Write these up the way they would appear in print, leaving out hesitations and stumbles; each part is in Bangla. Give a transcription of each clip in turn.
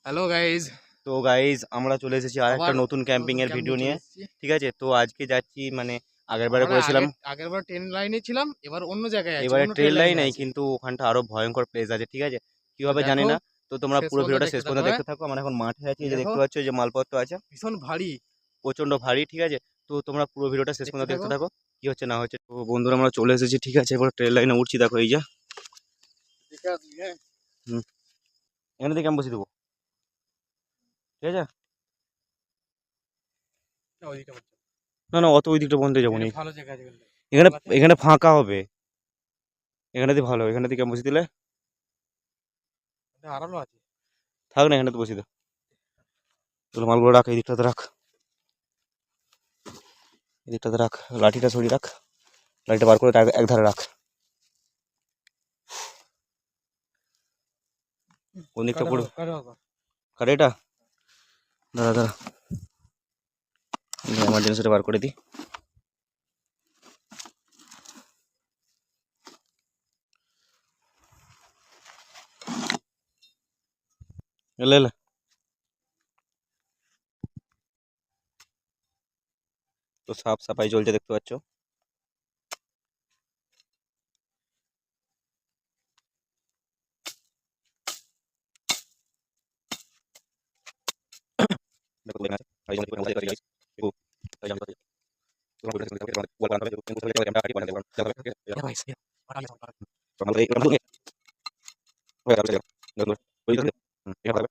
Hello guys. তো গাইজ আমরা চলে এসেছি আর একটা আবার নতুন ক্যাম্পিং নতুন এর ক্যাম্পে ভিডিও চলে নিয়ে। এসেছি। ঠিক আছে, তো আজকে যাচ্ছি মানে আগের বারে আমরা করেছিলাম, আগের বার ট্রেন লাইনে ছিলাম, এবার অন্য জায়গায় আছি, এবারে অন্য ট্রেন ট্রেন লাইন লাইনে নেই আছি। কিন্তু ওখানটা আরো ভয়ঙ্কর প্লেস আছে। ঠিক আছে, কি তো হবে জানি দেখো, না। তো তোমরা শেষ পুরো পর্যন্ত ভিডিওটা শেষ দেখতে থাকো। পর্যন্ত হ্যাঁ, দেখতে থাকো। আমরা এখন মাঠে আছি, এই এই যে দেখো দেখতে পাচ্ছ, এই যে মালপত্র আছে, ভীষণ ভারী। প্রচন্ড ভারী। ঠিক আছে, তো তোমরা পুরো ভিডিওটা শেষ দেখতে পর্যন্ত থাকো। দেখতে থাকো কি হচ্ছে না হচ্ছে। তো বন্ধুরা আমরা চলে এসেছি। ঠিক আছে, এবার ট্রেন লাইনে উঠছি। দেখো এই যে দেখে আসবি, হ্যাঁ। হুম, এখানে দিয়ে ক্যাম্প বসিয়ে দেবো। ঠিক আছে, না, ওইদিকে বলছো। না না, অত ওই দিকটা বন্ধ হয়ে যাবো এখানে নি। ভালো জায়গা আছে কিন্তু। এখানে জল আছে। এখানে ফাঁকা হবে, এখানে দিয়ে ভালো হবে, এখানে দিয়ে ক্যাম্প বসিয়ে দিলে এটা আরামও আছে। থাক না, এখানে তো বসিয়ে দাও। চলো মালগুলো রাখ, এই দিকটাতে রাখ, এদিকটাতে রাখ, লাঠিটা সরিয়ে রাখ, লাঠিটা বার করে এক ধারে রাখ। কোন দিকটা কাটা পড়বে? হোক, কাটা হোক। কার এটা? দাঁড়া দাঁড়া, এমার্জেন্সিটা বার করে দিই। এলে এলে, তো সাফ সাফাই চলছে দেখতে পাচ্ছ। দেখো লেখা আছে, এই যে মোবাইল গাইস, দেখো এই জানতে পারছি। তোমরা বলতে চাইছো যে ওয়াল বানাতে হবে, কিন্তু সেটা ক্যামেরা কাটি বানাতে হবে, জানতে পারছি। হ্যাঁ ভাই, হ্যাঁ। কাটা গেছে, কাটা। তো আমরা এই আমরা হয়ে গেল দেখো ওই দেখো, এখানে হবে।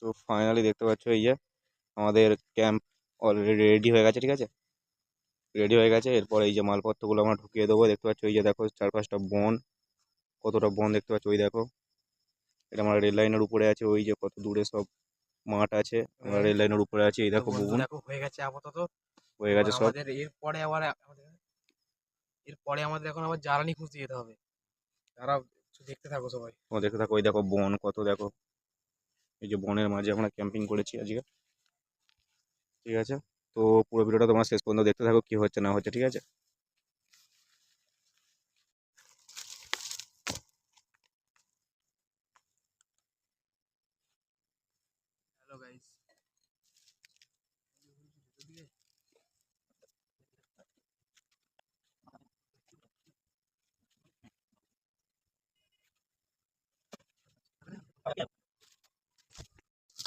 তো ফাইনালি দেখতে পাচ্ছ এই যে আমাদের ক্যাম্প অলরেডি রেডি হয়ে গেছে। ঠিক আছে, রেডি হয়ে গেছে। এরপর এই যে মালপত্রগুলো আমরা ঢুকিয়ে দেবো। দেখতে পাচ্ছ এই যে দেখো চার পাঁচটা বন, কতটা বন দেখতে পাচ্ছ, ওই দেখো। এটা আমরা রেল লাইনের উপরে আছে, ওই যে কত দূরে সব মাঠ আছে, আমরা হ্যাঁ। রেল লাইনের উপরে আছি। এই তো দেখো বন্ধু বুবুন দেখো, হয়ে গেছে আপাতত। হয়ে এবার গেছে সব। আমাদের এরপরে আমাদের এখন আবার জ্বালানি খুঁজতে যেতে হবে। তারাও দেখতে থাকো সবাই। ও দেখতে থাকো, ওই দেখো বন কত দেখো। এই যে বনের মাঝে আমরা ক্যাম্পিং করেছি আজকে। ঠিক আছে, তো পুরো ভিডিওটা তোমরা শেষ পর্যন্ত দেখতে থাকো কি হচ্ছে না হচ্ছে। ঠিক আছে, হ্যালো গাইস।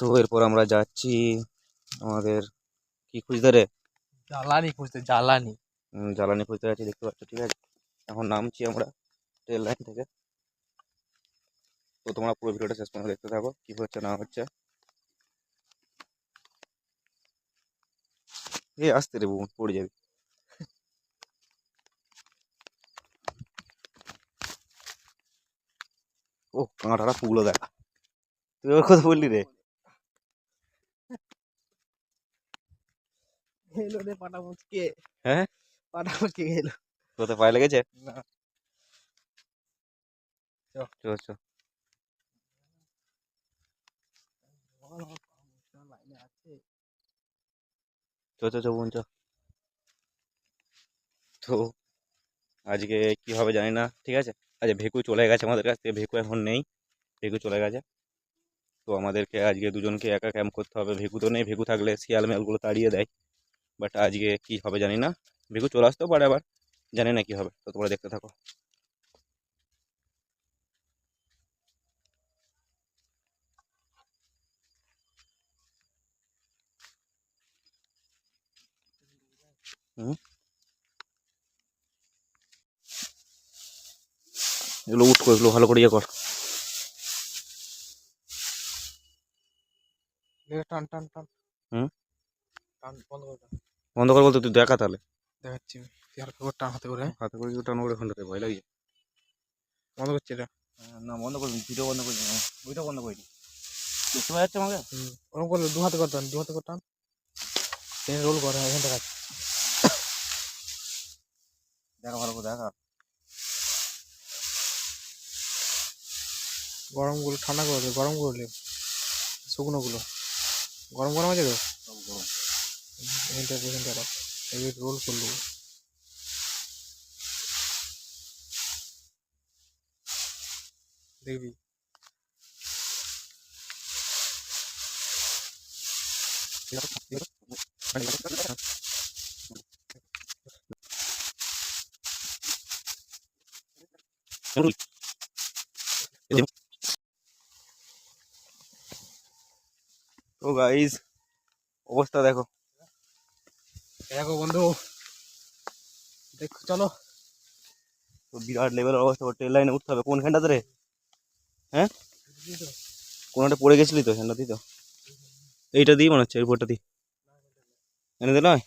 তো এরপর আমরা যাচ্ছি আমাদের কি খুঁজতে রে, জ্বালানি খুঁজতে, জ্বালানি। জ্বালানি খুঁজতে যাচ্ছি দেখতে পাচ্ছ। ঠিক আছে, এখন নামছি আমরা রেল লাইন থেকে। তো তোমরা পুরো ভিডিওটা শেষ পর্যন্ত দেখতে থাকো কি হচ্ছে না হচ্ছে। এই আসতে রে বুবুন, পড়ে যাবি। ও কাঁটাটা ফুগলো দেখা, তুই ওর কথা বললি রে। এলো রে পাটা মুচকে, হ্যাঁ পাটা মুচকে গেল। তোতে পায়ে লেগেছে? না, চ। চো চো। বল, আমার পা মুচকে আমার লাইনে আছে। চো চো চো বোন চো। তো আজকে কি হবে জানি না, ঠিক আছে। আচ্ছা ভেকু চলে গেছে আমাদের কাছ থেকে, ভেকু এখন নেই, ভেকু চলে গেছে। তো আমাদেরকে আজকে দুজনকে একা ক্যাম্প করতে হবে, ভেকু তো নেই, ভেকু থাকলে শিয়াল মেয়ালগুলো তাড়িয়ে দেয়। বাট আজকে কি হবে জানি না, ভেকু চলে আসতেও পারে আবার, জানি না কি হবে, তো তোমরা দেখতে থাকো। হুম, এগুলো উঠ কর, এগুলো ভালো করে ইয়ে কর। লেগে টান টান টান হুম, টান, বন্ধ করে টান। বন্ধ কর বলতে তুই দেখা তাহলে। দেখাচ্ছি আমি, তুই হালকা করে টান হাতে করে। হাতে করে টানো করে ওখান থেকে ভয় লাগে। বন্ধ করছি এটা। না বন্ধ করুন, ভিডিও বন্ধ করে দিন, ওইটা বন্ধ করে দিন। দেখতে পাওয়া যাচ্ছে আমাকে? ওরকম করলে দু হাতে করে টান, দু হাতে করে টান। রোল করে এখান থেকে। দেখা ভালো করে দেখা। গরমগুলো ঠান্ডা করে দে, গরম করলে শুকনোগুলো গরম গরম আছে তো। সব গরম। এখানটা এই রোল করলো। দেখবি তো গাইস অবস্থা দেখো। দেখো বন্ধু, দেখো চলো। তো বিরাট লেভেলের অবস্থা, ট্রেন লাইনে উঠতে হবে। কোনখানটাতে রে? হ্যাঁ কোনটা পড়ে গেছিলি তো, এখানটা দিই তো, এইটা দিই মনে হচ্ছে, এই উপরটা দিই, এনে দে নয়,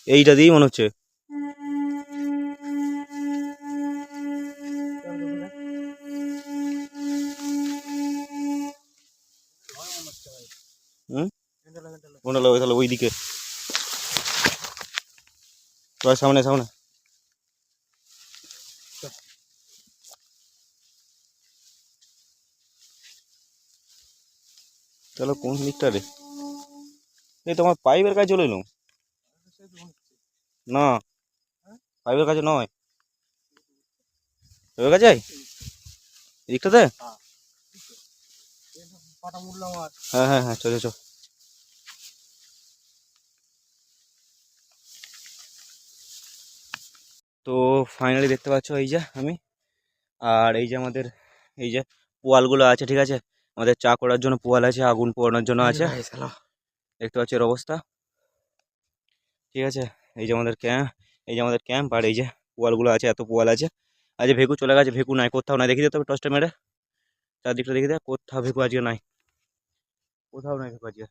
এইটা দিই মনে হচ্ছে। হুম, কোনটা লাগবে তাহলে ওইদিকে, তো সামনে সামনে। তাহলে কোন দিকটা রে? এই তোমার পাইপের কাছে চলে এলাম। না পাইপের কাছে নয়, পাইপের কাছে এদিকটাতে। পাটা মুড়লো আমার। হ্যাঁ হ্যাঁ হ্যাঁ, চলো চলো। তো ফাইনালি দেখতে পাচ্ছ এই যে আমি, আর এই যে আমাদের এই যে পোয়ালগুলো আছে, ঠিক আছে, আমাদের চা করার জন্য পোয়াল আছে, আগুন পোড়ানোর জন্য আছে, দেখতে পাচ্ছ এর অবস্থা, ঠিক আছে। এই যে আমাদের ক্যাম্প, এই যে আমাদের ক্যাম্প, আর এই যে পোয়ালগুলো আছে, এত পোয়াল আছে। আজ ভেকু চলে গেছে, ভেকু নাই, কোথাও নাই, দেখি দিতে হবে টসটা মেরে চারদিকটা দেখি দেয়, কোথাও ভেকু আজকে নাই, কোথাও নাই ভেকু আজকে।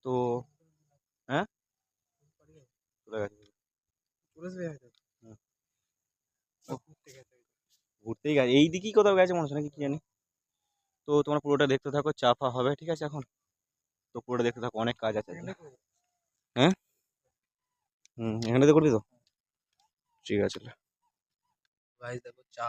তো হ্যাঁ চলে গেছে। হুম, ও, ঘুরতেই গেছে, এই দিকেই কোথাও গেছে মনে হচ্ছে নাকি, কি জানি। তো তোমরা পুরোটা দেখতে থাকো, চাপা হবে, ঠিক আছে এখন। তো পুরোটা দেখতে থাকো, অনেক কাজ আছে আজকে। হ্যাঁ হুম, এখানটাতে করবি তো, ঠিক আছে। গাইস দেখো চা।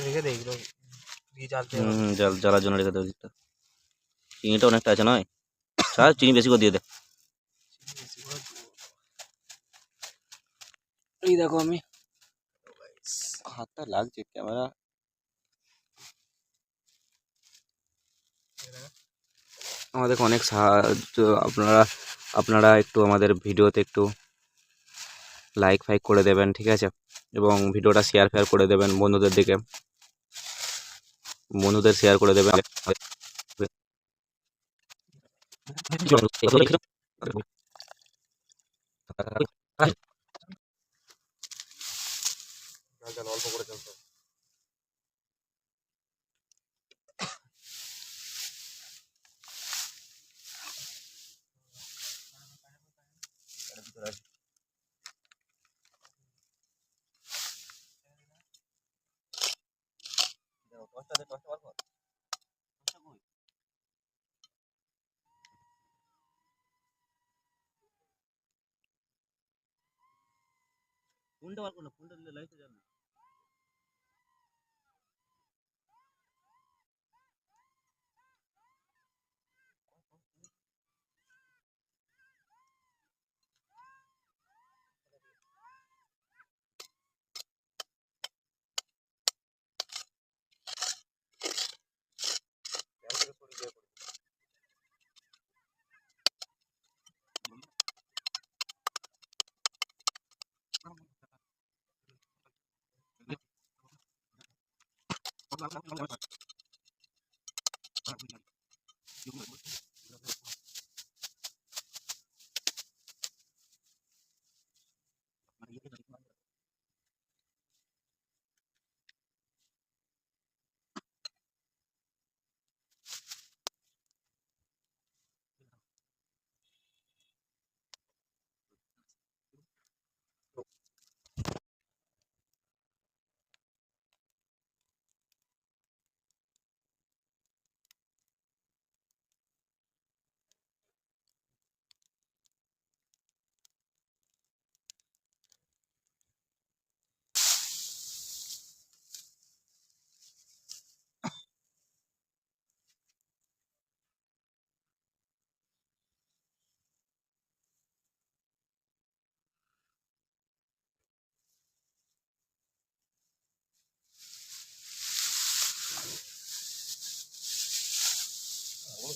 রেখে দে এগুলো, ঘি জ্বালতে হুম হবে। হুম, জ্বালার জন্য রেখে দেবো দিকটা। চিনিটা অনেকটা আছে নয়, চা চিনি বেশি করে দিয়ে দে। বেশি করে দিও। এই দেখো আমি, হাতটা লাগছে ক্যামেরা। আমাদের অনেক সাহায্য, আপনারা আপনারা একটু আমাদের ভিডিওতে একটু লাইক ফাইক করে দেবেন, ঠিক আছে, এবং ভিডিওটা শেয়ার ফেয়ার করে দেবেন বন্ধুদের দিকে, বন্ধুদের শেয়ার করে দেবেন। জল অল্প করে চলতে হবে। ফোনটা বার করো না, ফোনটা দিলে লাইটে জ্বলবে।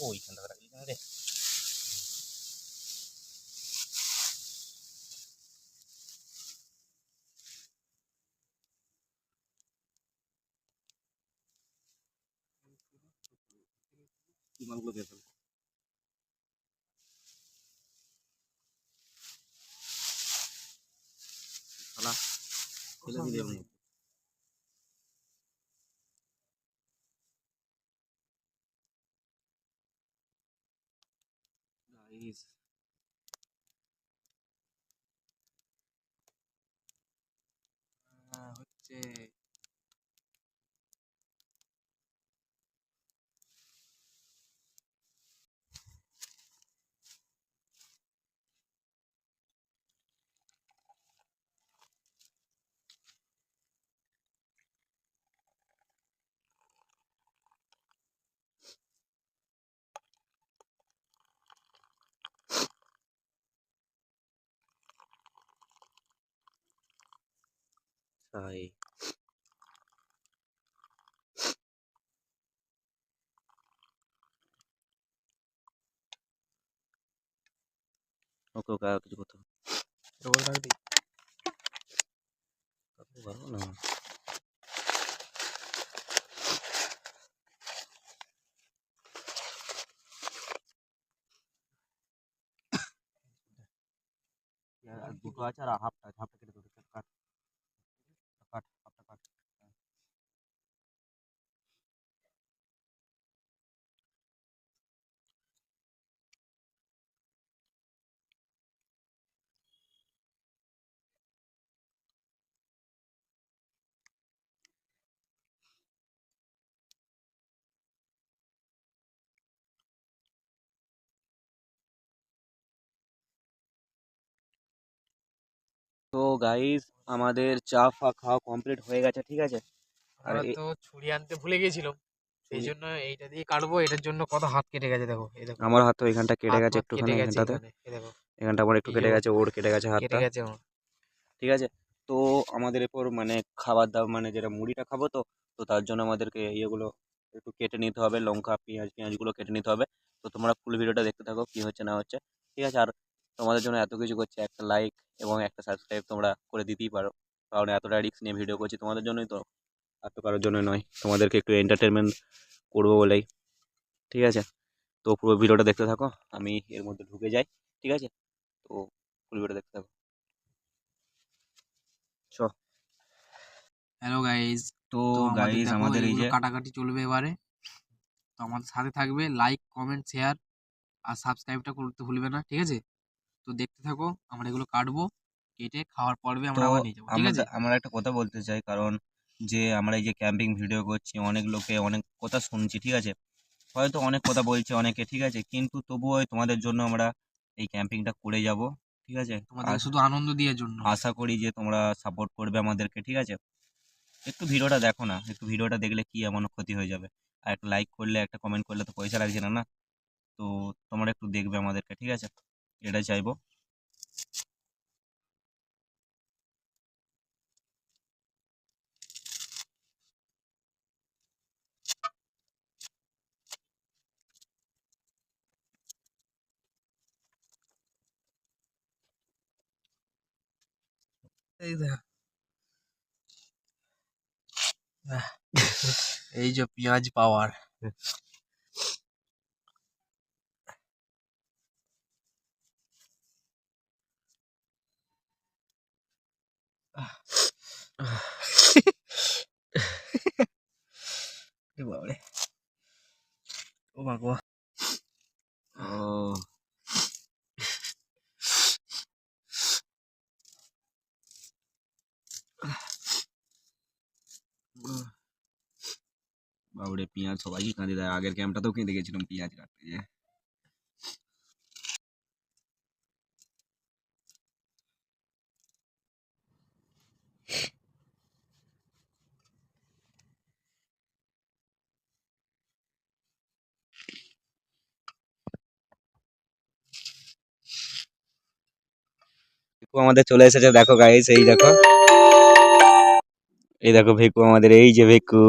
ওইখানটা রাখলি কেন রে? মালগুলো বের করো। শালা ফেলে দিলে এমনি। গাইস হচ্ছে তাই ওকে ওকে আর কিছু করতে হবে ডবল টাক দিই। পারবো না। আর দুটো আছে আর হাফটা হাফটা কেটে দেবো। কাট কাট হাফটা কাট। তো গাইস আমাদের চা ফা খাওয়া কমপ্লিট হয়ে গেছে, ঠিক আছে। আর আমরা তো ছুরি আনতে ভুলে গেছিলাম, সেই জন্য এইটা দিয়ে কাটবো। এটার জন্য কত হাত কেটে গেছে দেখো, এই দেখো আমার হাত তো এখানটা কেটে হাত গেছে মাত একটুখানি, কেটে গেছে এখানটাতে এখানে, এই দেখো এখানটা আমার একটু এই যে কেটে গেছে, ওর কেটে গেছে কেটে হাতটা, গেছে আমার। ঠিক আছে। তো আমাদের এরপর মানে খাবার দাবার মানে যেটা মুড়িটা খাবো, তো তো তার জন্য আমাদেরকে ইয়েগুলো একটু কেটে নিতে হবে, লঙ্কা পেঁয়াজ পেঁয়াজগুলো কেটে নিতে হবে। তো তোমরা ফুল ভিডিওটা দেখতে থাকো কি হচ্ছে না হচ্ছে, ঠিক আছে। আর তোমাদের জন্য এত কিছু করছে, একটা লাইক এবং একটা সাবস্ক্রাইব তোমরা করে দিতেই পারো, কারণ এতটা রিস্ক নিয়ে ভিডিও করছি তোমাদের জন্যই তো, আর তো কারোর জন্য নয়, তোমাদেরকে একটু এন্টারটেনমেন্ট করবো বলেই, ঠিক আছে। তো পুরো ভিডিওটা দেখতে থাকো, আমি এর মধ্যে ঢুকে যাই, ঠিক আছে। তো ফুল ভিডিও দেখতে থাকো। চ হ্যালো গাইজ, তো তো আমাদের গাইস দেখো আমাদের এই এগুলো যে কাটাকাটি চলবে এবারে। তো আমাদের সাথে থাকবে, লাইক কমেন্ট শেয়ার আর সাবস্ক্রাইবটা করতে ভুলবে না, ঠিক আছে। তো দেখতে থাকো, আমরা এগুলো কাটবো, কেটে খাওয়ার পর্বে তো আমরা আবার নিয়ে যাবো, ঠিক আছে। আমরা একটা কথা বলতে চাই, কারণ যে আমরা এই যে ক্যাম্পিং ভিডিও করছি, অনেক লোকে অনেক কথা শুনছি, ঠিক আছে, হয়তো অনেক কথা বলছে অনেকে, ঠিক আছে, কিন্তু তবুও তোমাদের জন্য আমরা এই ক্যাম্পিংটা করে যাব, ঠিক আছে। তোমাদের আর শুধু আনন্দ দেওয়ার জন্য। আশা করি যে তোমরা সাপোর্ট করবে আমাদেরকে, ঠিক আছে। একটু ভিডিওটা দেখো না, একটু ভিডিওটা দেখলে কি এমন ক্ষতি হয়ে যাবে। আর একটা লাইক করলে একটা কমেন্ট করলে তো পয়সা লাগছে না, না? তো তোমরা একটু দেখবে আমাদেরকে, ঠিক আছে, এটাই চাইবো। এই দেখ, এই যে পেঁয়াজ পাওয়ার। বাবারে, ও মা গো। ও বাবরে, পেঁয়াজ সবাইকে কাঁদে দেয়, আগের ক্যাম্পটাতেও কেঁদে গেছিলাম পেঁয়াজ কাটতে গিয়ে। ভেকু আমাদের চলে এসেছে, দেখো গাইস, এই দেখো, এই দেখো ভেকু আমাদের, এই যে ভেকু,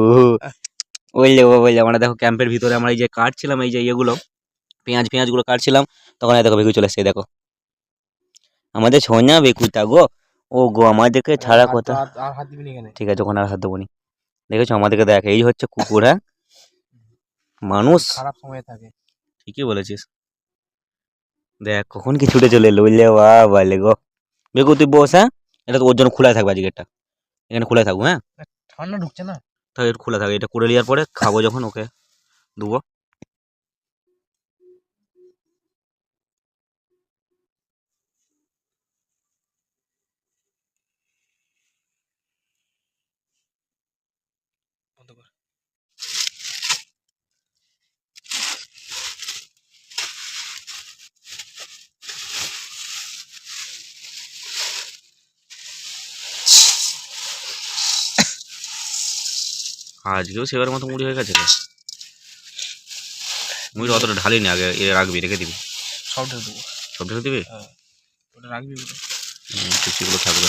বললে ও বললে আমরা দেখো ক্যাম্পের ভিতরে আমরা এই যে কাটছিলাম এই যে ইয়েগুলো, পেঁয়াজ পেঁয়াজ গুলো কাটছিলাম, তখন এই দেখো ভেকু চলে এসেছে, এই দেখো আমাদের সোনা ভেকুটা গো। ও গো, আমাদেরকে ছাড়া কথা, আর হাত দিবি না এখানে। ঠিক আছে, ওখানে আর হাত দেবো নি। দেখেছো আমাদেরকে, দেখ এই হচ্ছে কুকুর, হ্যাঁ, মানুষ খারাপ সময় থাকে। ঠিকই বলেছিস। দেখ কখন কি ছুটে চলে এলো, বুঝলে, বাহ বলে গো। ভেকু তুই বস, হ্যাঁ, এটা তো ওর জন্য খোলা থাকবে আজকে, এটা এখানে খোলা থাকবো, হ্যাঁ, ঠান্ডা ঢুকছে না। তাহলে এটা খোলা থাকে, এটা করে নেওয়ার পরে খাবো যখন ওকে দেবো। বন্ধ কর। আজকেও সেবার মতো মুড়ি হয়ে গেছে রে। মুড়ি অতটা ঢালিনি, আগে এ রাখবি, রেখে দিবি, সব ঢেলে দেবো। সব ঢেলে দিবি, ওটা রাখবি ওটা। কুচিগুলো থাকবে।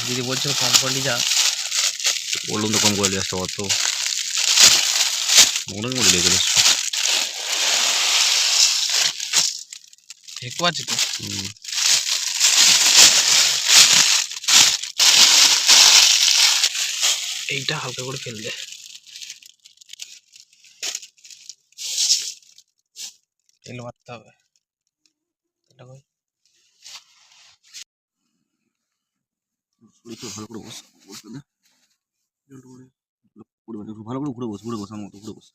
দিদি বলছিল কম করলি যা। বললাম তো কম করে দিয়ে আসতে, অত অনেক মুড়ি লেগে গেলে। দেখতে আছে তো। এইটা হালকা করে ফেললে তেল মারতে হবে। এটা কই? ভালো করে বস, বসবে না, ভালো করে ঘুরে বস, ঘুরে বস, আমার মতো ঘুরে বস।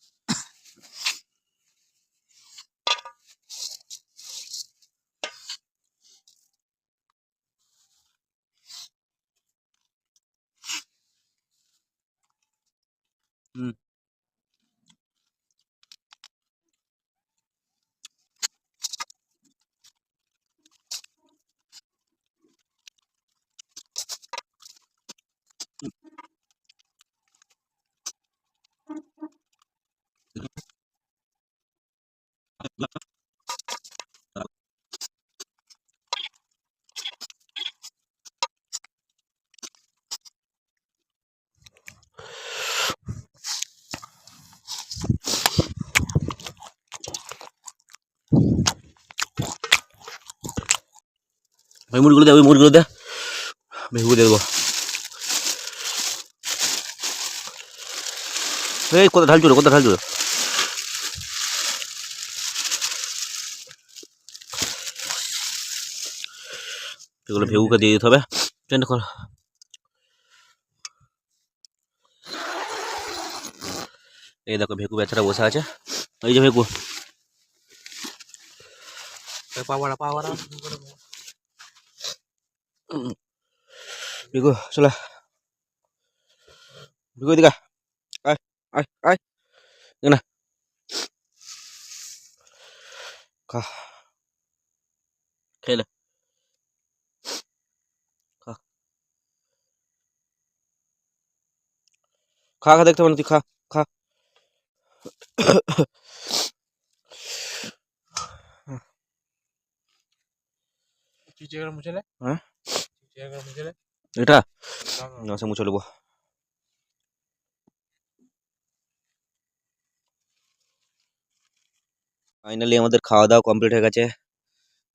হুম, ওই মুড়িগুলো দে, ওই মুড়িগুলো দে, ভেঙে দিয়ে দেবো। এই কোথায় ঢালছো রে, কোথায় ঢালছো রে? এগুলো ভেগুকে দিয়ে দিতে হবে, ট্রেন্ড কর। এই দেখো ভেকু বেচারা বসে আছে, এই যে ভেকু, পাওয়ারা পাওয়ারা। ভেকু চলে। ঢুকে দিকা আয় আয় আয় না খা খেলে খা খা খা দেখতে পারেন তুই খা খা হ্যাঁ এটা আচ্ছা মুছে নেবো ফাইনালি আমাদের খাওয়া দাওয়া কমপ্লিট হয়ে গেছে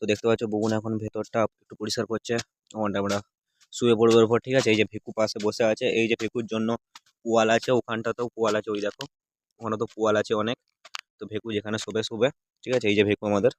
তো দেখতে পাচ্ছ বগুন এখন ভেতরটা একটু পরিষ্কার করছে আমরা শুয়ে পড়বে ওর উপর ঠিক আছে এই যে ভিকু পাশে বসে আছে এই যে ভিকুর জন্য পোয়াল আছে ওখানটাতেও পোয়াল আছে ওই দেখো ওখানে তো পোয়াল আছে অনেক তো ভেকু যেখানে শোবে শোবে ঠিক আছে এই যে ভেকু আমাদের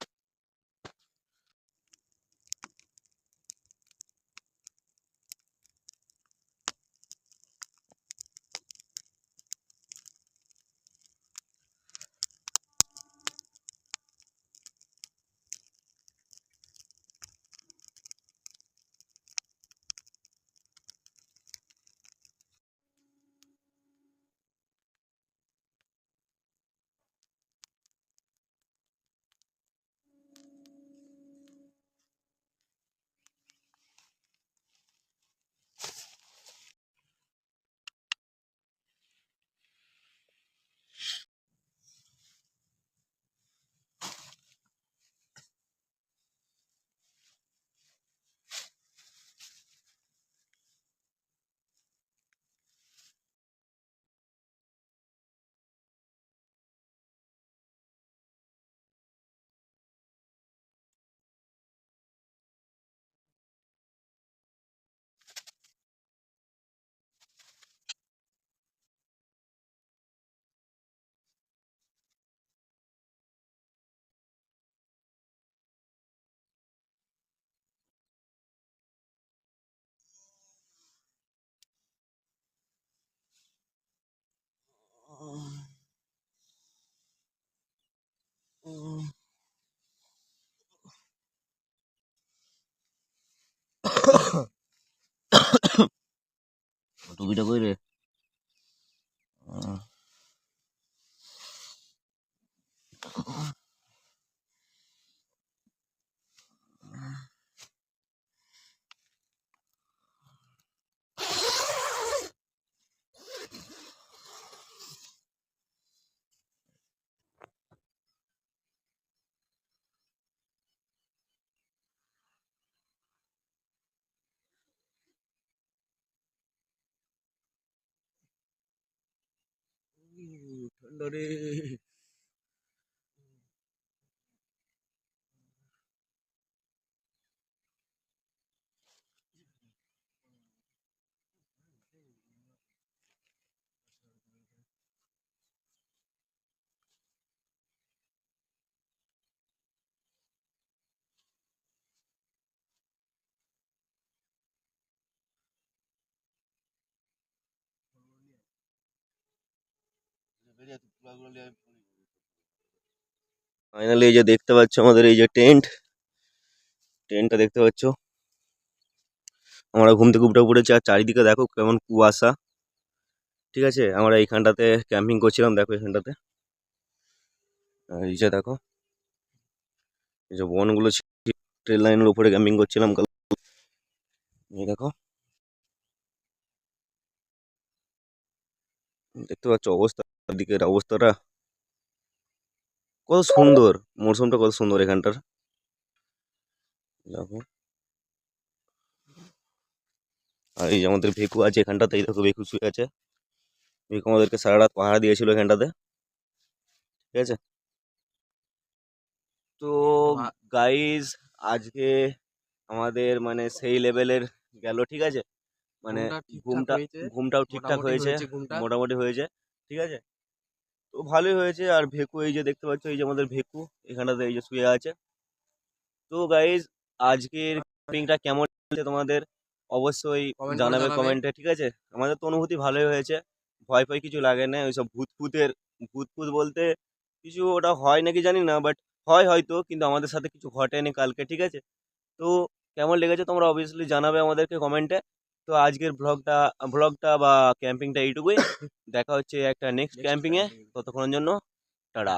টুপিটা কই রে ঠান্ডা রে ফাইনালি এই যে দেখতে পাচ্ছ আমাদের এই যে টেন্টটা দেখতে পাচ্ছ আমরা ঘুম থেকে উঠে পড়েছি আর চারিদিকে দেখো কেমন কুয়াশা ঠিক আছে আমরা এইখানটাতে ক্যাম্পিং করছিলাম দেখো এখানটাতে আর এই যে দেখো এই যে বনগুলো ট্রেন লাইনের উপরে ক্যাম্পিং করছিলাম কাল এই দেখো দেখতে পাচ্ছ অবস্থা দিকের অবস্থাটা কত সুন্দর মরশুমটা কত সুন্দর এখানটার দেখো আর এই যে আমাদের ভেকু আছে এখানটাতে এই দেখো ভেকু শুয়ে আছে ভেকু আমাদেরকে সারা রাত পাহারা দিয়েছিল এখানটাতে ঠিক আছে তো গাইজ আজকে আমাদের মানে সেই লেভেলের গেল ঠিক আছে মানে ঘুমটা ঘুমটাও ঠিকঠাক হয়েছে মোটামুটি হয়েছে ঠিক আছে তো ভালোই হয়েছে আর ভেকু এই যে দেখতে পাচ্ছ এই যে আমাদের ভেকু এখানটাতে এই যে শুয়ে আছে তো গাইজ আজকের ক্যাম্পিংটা কেমন লাগছে তোমাদের অবশ্যই জানাবে কমেন্টে ঠিক আছে আমাদের তো অনুভূতি ভালোই হয়েছে ভয় ফয় কিছু লাগে না ওইসব ভূত ফুত বলতে কিছু ওটা হয় নাকি জানি না বাট হয় হয়তো কিন্তু আমাদের সাথে কিছু ঘটেনি কালকে ঠিক আছে তো কেমন লেগেছে তোমরা অবভিয়াসলি জানাবে আমাদেরকে কমেন্টে তো আজকের ব্লগটা বা ক্যাম্পিংটা এইটুকুই। দেখা হচ্ছে একটা নেক্সট ক্যাম্পিংয়ে। ততক্ষণের জন্য টাটা।